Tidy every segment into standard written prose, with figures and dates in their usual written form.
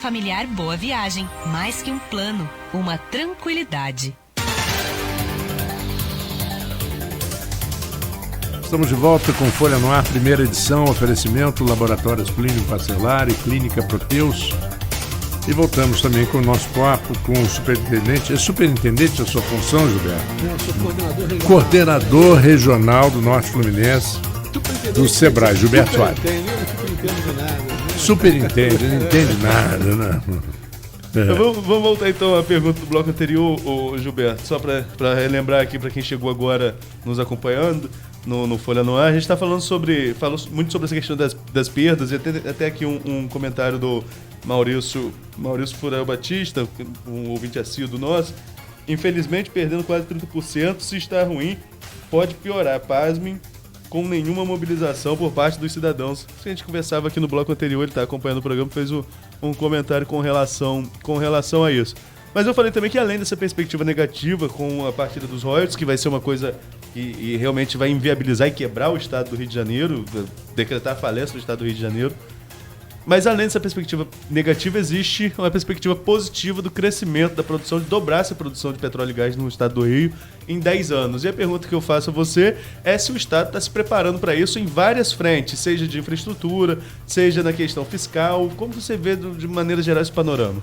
Familiar Boa Viagem, mais que um plano, uma tranquilidade. Estamos de volta com Folha no Ar, primeira edição, oferecimento Laboratórios Plínio Bacelar e Clínica Proteus. E voltamos também com o nosso papo com o superintendente. É superintendente a sua função, Gilberto? Não, eu sou coordenador regional. Coordenador regional do Norte Fluminense, do Sebrae, Gilberto Soares. Superintende, não entende nada, né? Vamos voltar então à pergunta do bloco anterior, Gilberto, só para relembrar aqui para quem chegou agora nos acompanhando no Folha no Ar. A gente está falando muito sobre essa questão das perdas, e até aqui um comentário do Maurício Furel Batista, um ouvinte assíduo nosso. Infelizmente, perdendo quase 30%, se está ruim, pode piorar, pasmem, com nenhuma mobilização por parte dos cidadãos. A gente conversava aqui no bloco anterior, ele está acompanhando o programa, fez um comentário com relação a isso. Mas eu falei também que além dessa perspectiva negativa com a partida dos royalties, que vai ser uma coisa que realmente vai inviabilizar e quebrar o Estado do Rio de Janeiro, decretar a falência do Estado do Rio de Janeiro, mas além dessa perspectiva negativa, existe uma perspectiva positiva do crescimento da produção, de dobrar essa produção de petróleo e gás no Estado do Rio em 10 anos. E a pergunta que eu faço a você é se o Estado está se preparando para isso em várias frentes, seja de infraestrutura, seja na questão fiscal. Como você vê, de maneira geral, esse panorama?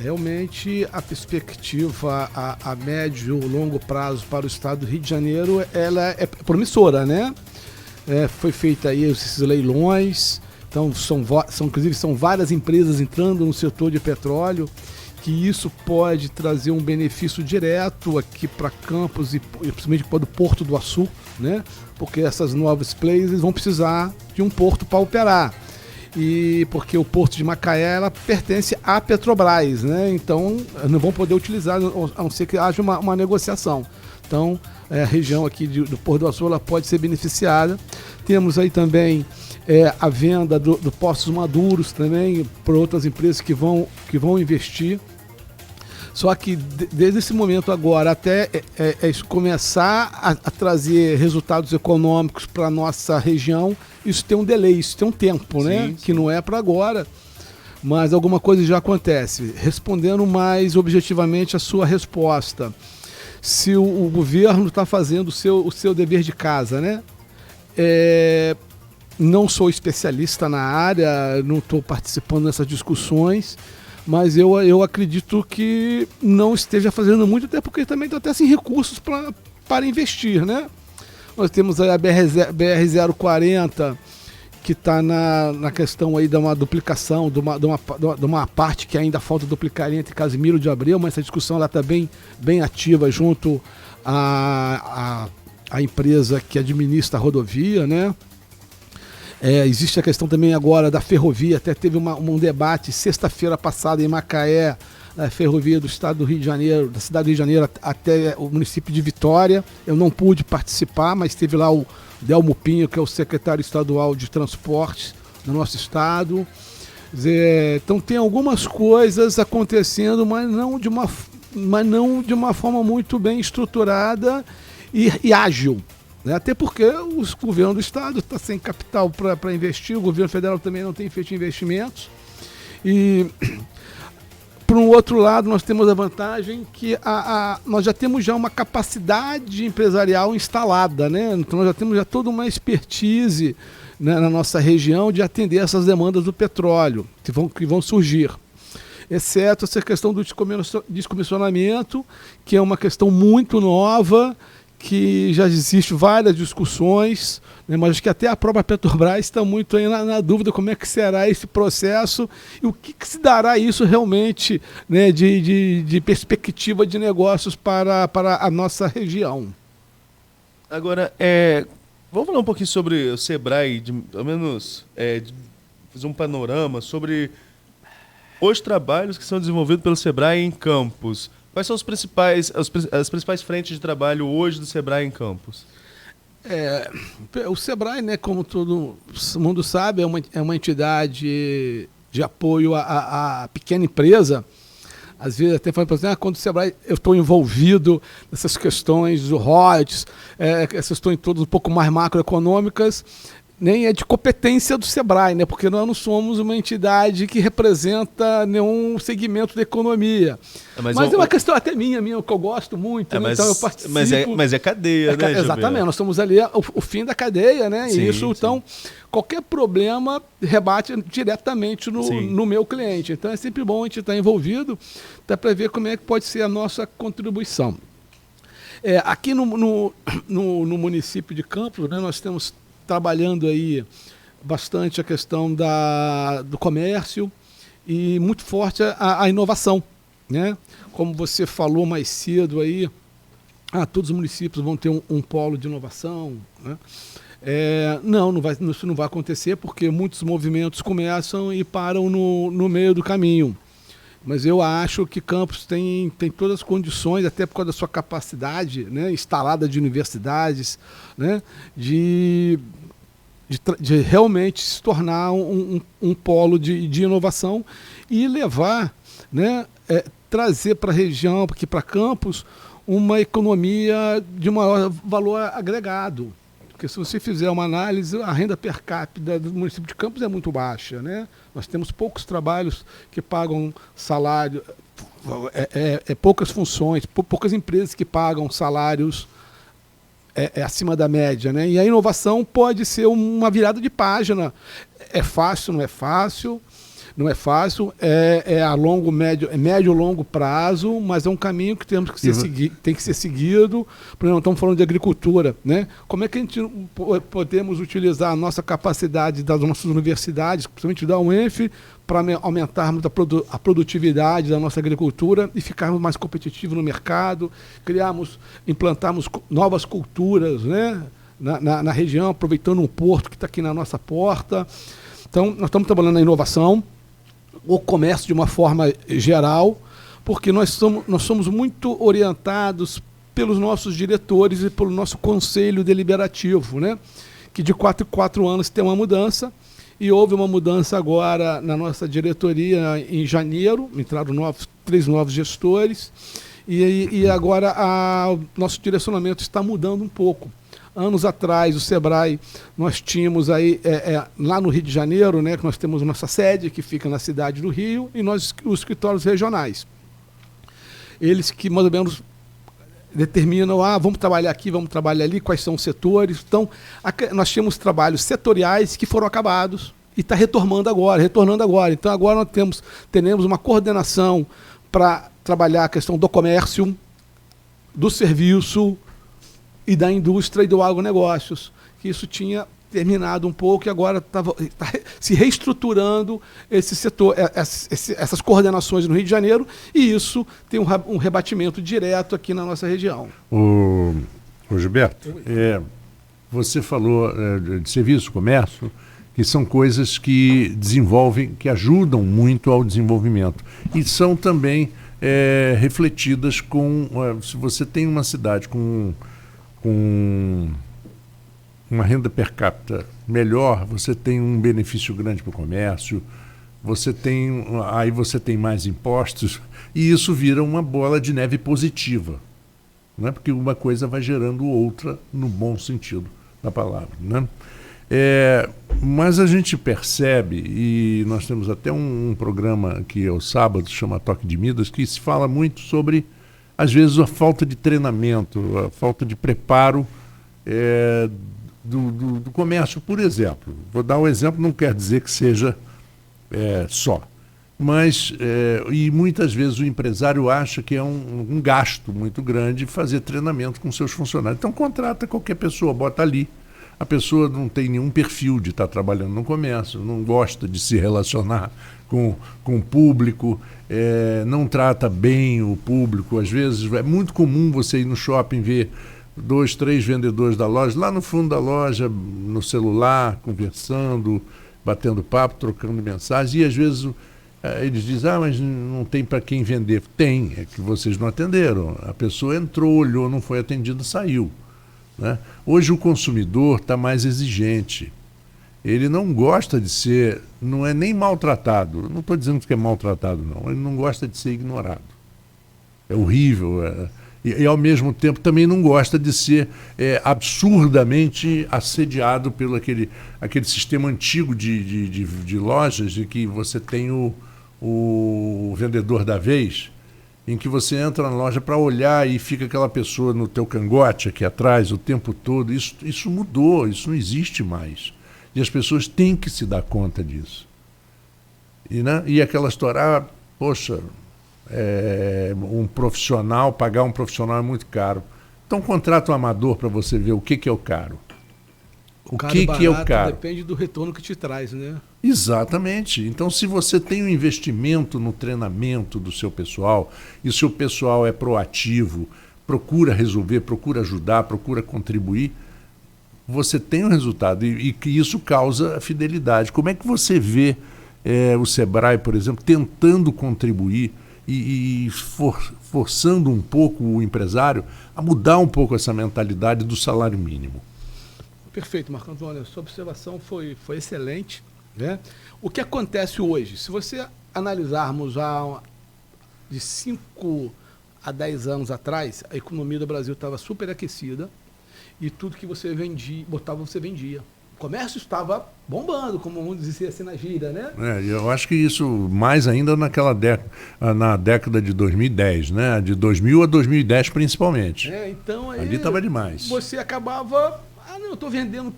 Realmente a perspectiva a médio e longo prazo para o Estado do Rio de Janeiro, ela é promissora, né? Foi feita aí esses leilões. Então, inclusive, são várias empresas entrando no setor de petróleo, que isso pode trazer um benefício direto aqui para Campos e principalmente para o Porto do Açu, né? Porque essas novas players vão precisar de um porto para operar. E porque o Porto de Macaé ela pertence à Petrobras, né? Então, não vão poder utilizar, a não ser que haja uma negociação. Então, a região aqui do Porto do Açu ela pode ser beneficiada. Temos aí também a venda do Poços Maduros também por outras empresas que vão investir. Só que desde esse momento agora até isso começar a trazer resultados econômicos para a nossa região, isso tem um delay, isso tem um tempo, né? Sim. Que não é para agora, mas alguma coisa já acontece. Respondendo mais objetivamente a sua resposta, se o governo está fazendo o seu dever de casa, né? Não sou especialista na área, não estou participando dessas discussões, mas eu acredito que não esteja fazendo muito, até porque também está até sem recursos para investir, né? Nós temos aí a BR-040, que está na questão aí de uma duplicação, de uma parte que ainda falta duplicar entre Casimiro de Abreu, mas essa discussão está bem ativa junto à empresa que administra a rodovia, né? Existe a questão também agora da ferrovia, até teve um debate sexta-feira passada em Macaé, a ferrovia do Estado do Rio de Janeiro, da cidade do Rio de Janeiro até o município de Vitória. Eu não pude participar, mas teve lá o Delmo Pinho, que é o secretário estadual de transportes do nosso estado. Então tem algumas coisas acontecendo, mas não de uma forma muito bem estruturada e ágil. Até porque o governo do estado está sem capital para investir, o governo federal também não tem feito investimentos. E, por um outro lado, nós temos a vantagem que nós já temos uma capacidade empresarial instalada, né? Então nós já temos toda uma expertise, né, na nossa região de atender essas demandas do petróleo que vão surgir. Exceto essa questão do descomissionamento, que é uma questão muito nova, que já existe várias discussões, né, mas acho que até a própria Petrobras está muito aí na dúvida como é que será esse processo e o que se dará isso realmente, né, de perspectiva de negócios para a nossa região. Agora, vamos falar um pouquinho sobre o Sebrae, ao menos fazer um panorama sobre os trabalhos que são desenvolvidos pelo Sebrae em Campos. Quais são as principais frentes de trabalho hoje do Sebrae em Campos? O Sebrae, né, como todo mundo sabe, é uma entidade de apoio à pequena empresa. Às vezes até falando para você, quando o Sebrae, eu estou envolvido nessas questões do royalties, essas questões todas um pouco mais macroeconômicas, nem é de competência do Sebrae, né? Porque nós não somos uma entidade que representa nenhum segmento da economia. Mas é uma questão até minha, que eu gosto muito, né? Então eu participo. Mas é cadeia, né? Exatamente, nós estamos ali o fim da cadeia, né? Sim, e isso, sim. Então, qualquer problema rebate diretamente no meu cliente. Então é sempre bom a gente estar envolvido, até para ver como é que pode ser a nossa contribuição. Aqui no município de Campos, né, nós estamos trabalhando aí bastante a questão do comércio e muito forte a inovação, né? Como você falou mais cedo aí, todos os municípios vão ter um polo de inovação, né? Isso não vai acontecer porque muitos movimentos começam e param no meio do caminho. Mas eu acho que Campos tem todas as condições, até por causa da sua capacidade, né, instalada de universidades, né, de realmente se tornar um polo de inovação e levar, né, trazer para a região, porque para Campos, uma economia de maior valor agregado. Porque se você fizer uma análise, a renda per capita do município de Campos é muito baixa, né? Nós temos poucos trabalhos que pagam salário, poucas funções, poucas empresas que pagam salários acima da média, né? E a inovação pode ser uma virada de página. É fácil, não é fácil? Não é fácil, a médio e longo prazo, mas é um caminho que tem que ser seguido. Por exemplo, estamos falando de agricultura, né? Como é que a gente podemos utilizar a nossa capacidade das nossas universidades, principalmente da UENF, para aumentarmos a produtividade da nossa agricultura e ficarmos mais competitivos no mercado, implantarmos novas culturas, né, na região, aproveitando um porto que está aqui na nossa porta. Então, nós estamos trabalhando na inovação, o comércio de uma forma geral, porque nós somos muito orientados pelos nossos diretores e pelo nosso conselho deliberativo, né? Que de 4 em 4 anos tem uma mudança, e houve uma mudança agora na nossa diretoria em janeiro, entraram 3 novos gestores, e agora o nosso direcionamento está mudando um pouco. Anos atrás, o Sebrae, nós tínhamos aí, lá no Rio de Janeiro, né, que nós temos nossa sede, que fica na cidade do Rio, e nós, os escritórios regionais. Eles que, mais ou menos, determinam, vamos trabalhar aqui, vamos trabalhar ali, quais são os setores. Então, nós tínhamos trabalhos setoriais que foram acabados e está retornando agora. Então, agora nós teremos uma coordenação para trabalhar a questão do comércio, do serviço, e da indústria e do agronegócios, que isso tinha terminado um pouco e agora está se reestruturando esse setor, essas coordenações no Rio de Janeiro, e isso tem um rebatimento direto aqui na nossa região. O Gilberto, você falou de serviço, comércio, que são coisas que desenvolvem, que ajudam muito ao desenvolvimento, e são também refletidas se você tem uma cidade com uma renda per capita melhor, você tem um benefício grande para o comércio, aí você tem mais impostos, e isso vira uma bola de neve positiva, né? Porque uma coisa vai gerando outra no bom sentido da palavra, né? Mas a gente percebe, e nós temos até um programa que é o sábado, chama Toque de Midas, que se fala muito sobre, às vezes, a falta de treinamento, a falta de preparo do comércio, por exemplo. Vou dar um exemplo, não quer dizer que seja só. Mas, e muitas vezes o empresário acha que é um gasto muito grande fazer treinamento com seus funcionários. Então contrata qualquer pessoa, bota ali. A pessoa não tem nenhum perfil de estar trabalhando no comércio, não gosta de se relacionar com o público, não trata bem o público. Às vezes é muito comum você ir no shopping ver 2, 3 vendedores da loja, lá no fundo da loja, no celular, conversando, batendo papo, trocando mensagens, e às vezes eles dizem, mas não tem para quem vender. Tem, é que vocês não atenderam. A pessoa entrou, olhou, não foi atendida, saiu. Né? Hoje o consumidor está mais exigente. Ele não gosta de ser, não é nem maltratado. Não estou dizendo que é maltratado, não. Ele não gosta de ser ignorado. É horrível. E ao mesmo tempo também não gosta de ser absurdamente assediado pelo aquele sistema antigo de lojas em que você tem o vendedor da vez, em que você entra na loja para olhar e fica aquela pessoa no teu cangote aqui atrás o tempo todo. Isso mudou, isso não existe mais. E as pessoas têm que se dar conta disso. E aquela história, poxa, pagar um profissional é muito caro. Então contrata um amador para você ver o que é o caro. O que é o caro? Depende do retorno que te traz, né? Exatamente. Então, se você tem um investimento no treinamento do seu pessoal, e o seu pessoal é proativo, procura resolver, procura ajudar, procura contribuir, você tem um resultado. E que isso causa fidelidade. Como é que você vê o Sebrae, por exemplo, tentando contribuir e forçando um pouco o empresário a mudar um pouco essa mentalidade do salário mínimo? Perfeito, Marco Antônio. A sua observação foi excelente, né? O que acontece hoje, se você analisarmos de 5 a 10 anos atrás, a economia do Brasil estava superaquecida e tudo que você botava, você vendia. O comércio estava bombando, como vamos dizer assim na gíria, né? Eu acho que isso mais ainda na década de 2010, né? De 2000 a 2010 principalmente. Então aí ali estava demais. Você acabava... eu estou vendendo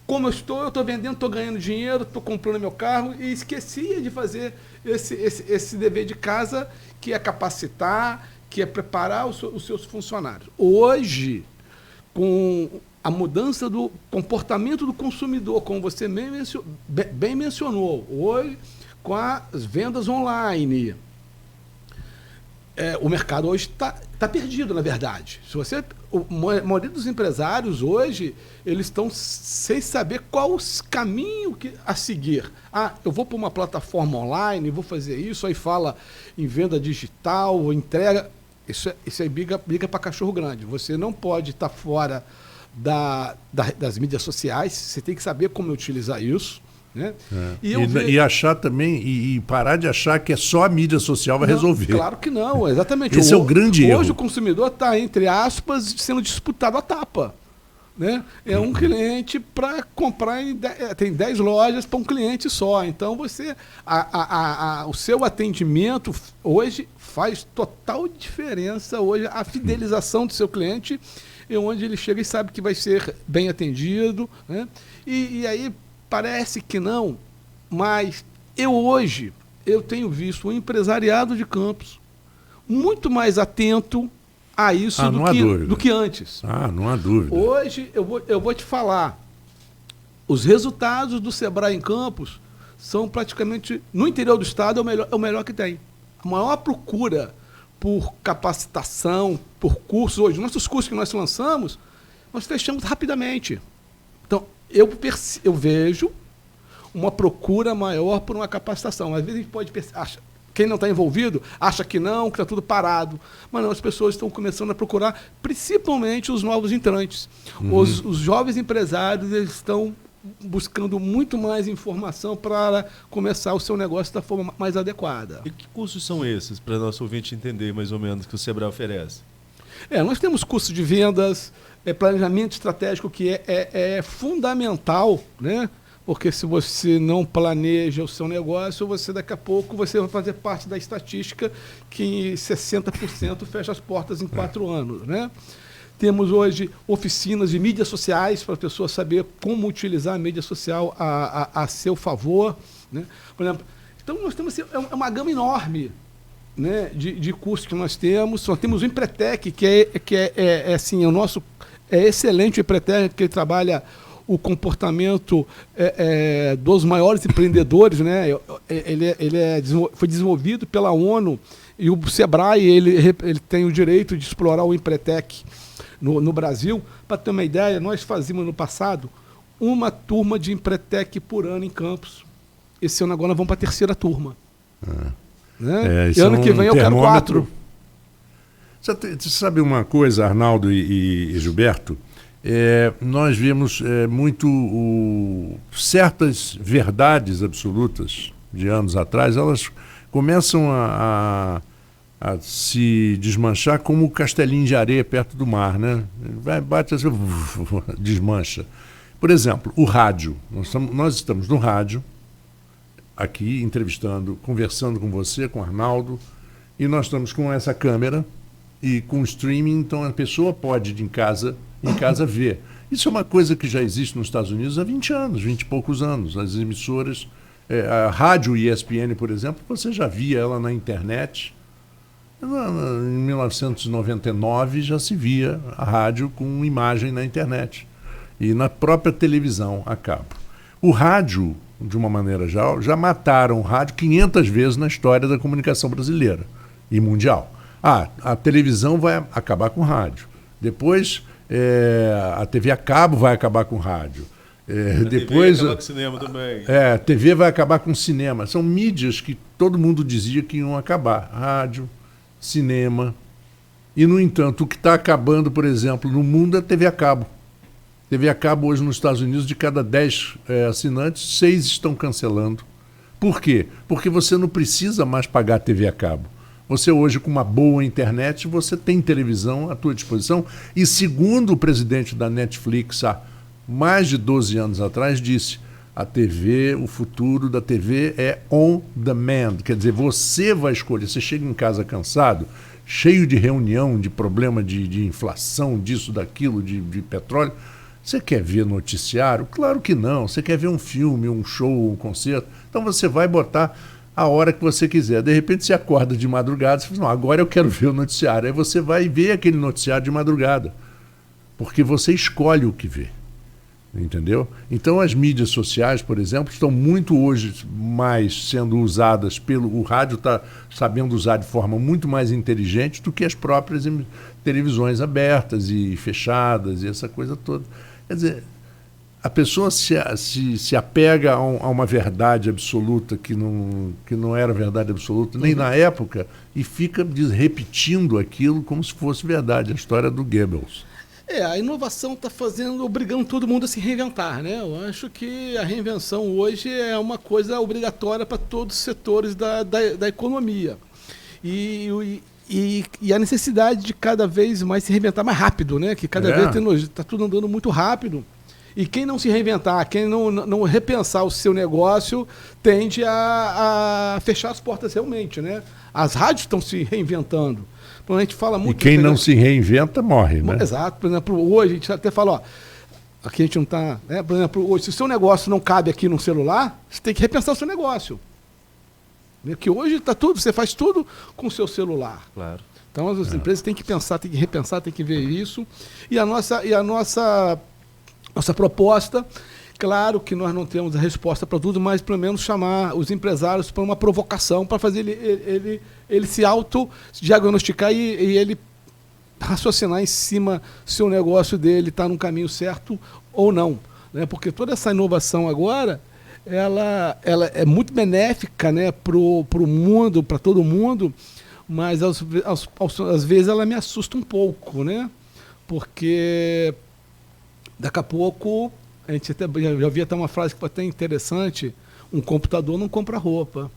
como eu estou vendendo, estou ganhando dinheiro, estou comprando meu carro, e esquecia de fazer esse dever de casa, que é capacitar, que é preparar os seus funcionários. Hoje, com a mudança do comportamento do consumidor, como você bem mencionou, hoje, com as vendas online, o mercado hoje está perdido, na verdade. A maioria dos empresários hoje, eles estão sem saber qual o caminho a seguir. Eu vou para uma plataforma online, vou fazer isso, aí fala em venda digital, entrega. Isso é briga para cachorro grande. Você não pode estar fora das mídias sociais, você tem que saber como utilizar isso. Né? E achar também, e parar de achar que é só a mídia social vai resolver. Claro que não, exatamente. Esse é o grande erro. Hoje o consumidor está, entre aspas, sendo disputado a tapa. Né? É um cliente para comprar, tem 10 lojas para um cliente só. Então o seu atendimento hoje faz total diferença. Hoje a fidelização do seu cliente é onde ele chega e sabe que vai ser bem atendido. Né? E aí parece que não, mas hoje eu tenho visto um empresariado de Campos muito mais atento a isso do que antes. Não há dúvida. Hoje eu vou te falar, os resultados do Sebrae em Campos são praticamente, no interior do estado, é o melhor que tem. A maior procura por capacitação, por cursos hoje, nossos cursos que nós lançamos, nós fechamos rapidamente. Então, eu vejo uma procura maior por uma capacitação. Às vezes a gente pode achar, quem não está envolvido acha que está tudo parado. Mas não, as pessoas estão começando a procurar, principalmente os novos entrantes. Os jovens empresários, eles estão buscando muito mais informação para começar o seu negócio da forma mais adequada. E que cursos são esses, para nosso ouvinte entender mais ou menos, que o Sebrae oferece? Nós temos curso de vendas, planejamento estratégico, que é fundamental, né? Porque se você não planeja o seu negócio, daqui a pouco você vai fazer parte da estatística que 60% fecha as portas em 4 anos. Né? Temos hoje oficinas de mídias sociais para a pessoa saber como utilizar a mídia social a seu favor. Né? Por exemplo, então nós temos uma gama enorme, né, de cursos que nós temos. Só temos o Empretec, que é assim, o nosso é excelente. O Empretec, que ele trabalha o comportamento dos maiores empreendedores, né? Foi desenvolvido pela ONU, e o Sebrae ele tem o direito de explorar o Empretec no Brasil. Para ter uma ideia, nós fazíamos no passado uma turma de Empretec por ano em Campos. Esse ano agora nós vamos para a 3ª turma. Né? E ano que vem eu quero 4. Você sabe uma coisa, Arnaldo e Gilberto? Nós vemos certas verdades absolutas de anos atrás, elas começam a a se desmanchar como o castelinho de areia perto do mar, né? Vai, bate assim, desmancha. Por exemplo, o rádio. Nós estamos no rádio, aqui entrevistando, conversando com você, com o Arnaldo, e nós estamos com essa câmera e com o streaming, então a pessoa pode em casa ver. Isso é uma coisa que já existe nos Estados Unidos há 20 anos, 20 e poucos anos. As emissoras, a rádio ESPN, por exemplo, você já via ela na internet. Em 1999 já se via a rádio com imagem na internet e na própria televisão a cabo. O rádio, de uma maneira geral, já mataram o rádio 500 vezes na história da comunicação brasileira e mundial. A televisão vai acabar com o rádio. Depois, a TV a cabo vai acabar com o rádio. Depois, TV vai acabar com o cinema também. A TV vai acabar com o cinema. São mídias que todo mundo dizia que iam acabar. Rádio, cinema. E, no entanto, o que está acabando, por exemplo, no mundo é a TV a cabo. TV a cabo hoje nos Estados Unidos, de cada 10 assinantes, 6 estão cancelando. Por quê? Porque você não precisa mais pagar TV a cabo. Você hoje, com uma boa internet, você tem televisão à tua disposição. E segundo o presidente da Netflix, há mais de 12 anos atrás, disse: a TV, o futuro da TV é on demand. Quer dizer, você vai escolher. Você chega em casa cansado, cheio de reunião, de problema de inflação, disso, daquilo, de petróleo. Você quer ver noticiário? Claro que não. Você quer ver um filme, um show, um concerto. Então você vai botar a hora que você quiser. De repente você acorda de madrugada e fala: não, agora eu quero ver o noticiário. Aí você vai ver aquele noticiário de madrugada. Porque você escolhe o que ver. Entendeu? Então as mídias sociais, por exemplo, estão muito hoje mais sendo usadas o rádio está sabendo usar de forma muito mais inteligente do que as próprias televisões abertas e fechadas e essa coisa toda. Quer dizer, a pessoa se apega a uma verdade absoluta que não era verdade absoluta, nem na época, e fica repetindo aquilo como se fosse verdade, a história do Goebbels. A inovação está obrigando todo mundo a se reinventar, né? Eu acho que a reinvenção hoje é uma coisa obrigatória para todos os setores da economia. E a necessidade de cada vez mais se reinventar mais rápido, né? Que cada vez está tudo andando muito rápido. E quem não se reinventar, quem não repensar o seu negócio, tende a fechar as portas realmente, né? As rádios estão se reinventando. A gente fala muito. E quem não se reinventa morre, né? Exato. Por exemplo, hoje a gente até fala, aqui a gente não está. Né? Por exemplo, hoje, se o seu negócio não cabe aqui no celular, você tem que repensar o seu negócio. Porque hoje está tudo, você faz tudo com o seu celular. Claro. Então as empresas têm que pensar, têm que repensar, têm que ver isso. E a nossa proposta, claro que nós não temos a resposta para tudo, mas pelo menos chamar os empresários para uma provocação, para fazer ele se auto-diagnosticar e ele raciocinar em cima se o negócio dele está no caminho certo ou não. Né? Porque toda essa inovação agora, ela é muito benéfica, né, para o mundo, para todo mundo, mas às vezes ela me assusta um pouco, né? Porque daqui a pouco, a gente já vi até uma frase que foi até interessante: um computador não compra roupa,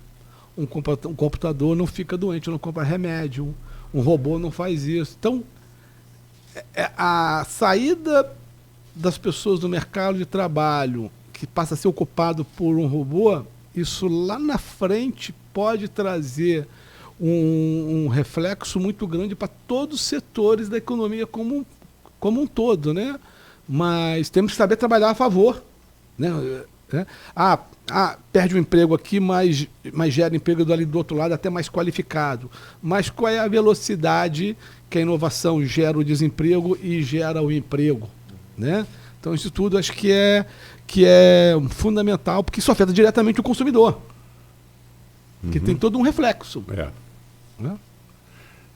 um computador não fica doente, não compra remédio, um robô não faz isso. Então, a saída das pessoas do mercado de trabalho, que passa a ser ocupado por um robô, isso lá na frente pode trazer um reflexo muito grande para todos os setores da economia como um todo, né? Mas temos que saber trabalhar a favor, né? Perde um emprego aqui, mas gera emprego ali do outro lado, até mais qualificado. Mas qual é a velocidade que a inovação gera o desemprego e gera o emprego, né? Então isso tudo acho que é fundamental, porque isso afeta diretamente o consumidor, que tem todo um reflexo. Né?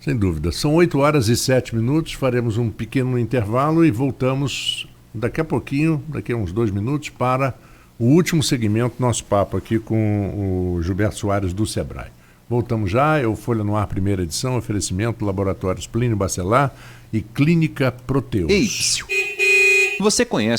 Sem dúvida. São 8h07, faremos um pequeno intervalo e voltamos daqui a pouquinho, daqui a uns 2 minutos, para o último segmento do nosso papo aqui com o Gilberto Soares do Sebrae. Voltamos já, é o Folha no Ar, primeira edição, oferecimento Laboratórios Plínio Bacelar e Clínica Proteus. Ei, você conhece a